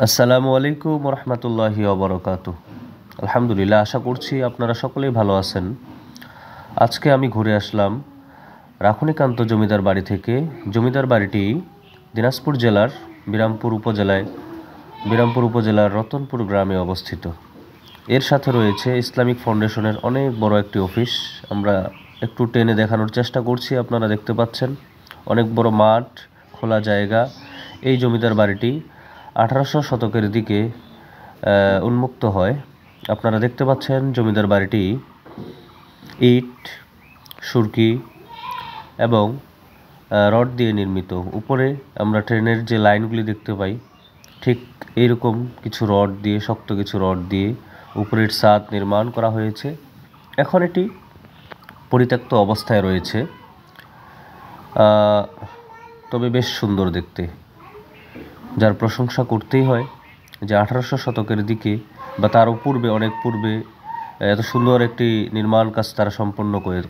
আসসালামু আলাইকুম রহমতুল্লাহি ওবরাকাতুহু। আলহামদুলিল্লাহ, আশা করছি আপনারা সকলেই ভালো আছেন। আজকে আমি ঘুরে আসলাম রাখুনিকান্ত জমিদার বাড়ি থেকে। জমিদার বাড়িটি দিনাজপুর জেলার বিরামপুর উপজেলার রতনপুর গ্রামে অবস্থিত। এর সাথে রয়েছে ইসলামিক ফাউন্ডেশনের অনেক বড় একটি অফিস। আমরা একটু টেনে দেখানোর চেষ্টা করছি। আপনারা দেখতে পাচ্ছেন অনেক বড় মাঠ, খোলা জায়গা। এই জমিদার বাড়িটি 1800 শতকের দিকে উন্মুক্ত হয়। আপনারা দেখতে পাচ্ছেন জমিদার বাড়িটি ইট, সুরকি এবং রড দিয়ে নির্মিত। উপরে আমরা ট্রেনের যে লাইনগুলি দেখতে পাই, ঠিক এইরকম কিছু রড দিয়ে, শক্ত কিছু রড দিয়ে উপরের ছাদ নির্মাণ করা হয়েছে। এখন এটি পরিত্যক্ত অবস্থায় রয়েছে, তবে বেশ সুন্দর দেখতে, যার প্রশংসা করতেই হয় যে 1800 শতকের দিকে বা তারও পূর্বে, অনেক পূর্বে এত সুন্দর একটি নির্মাণ কাজ তারা সম্পন্ন করেছে।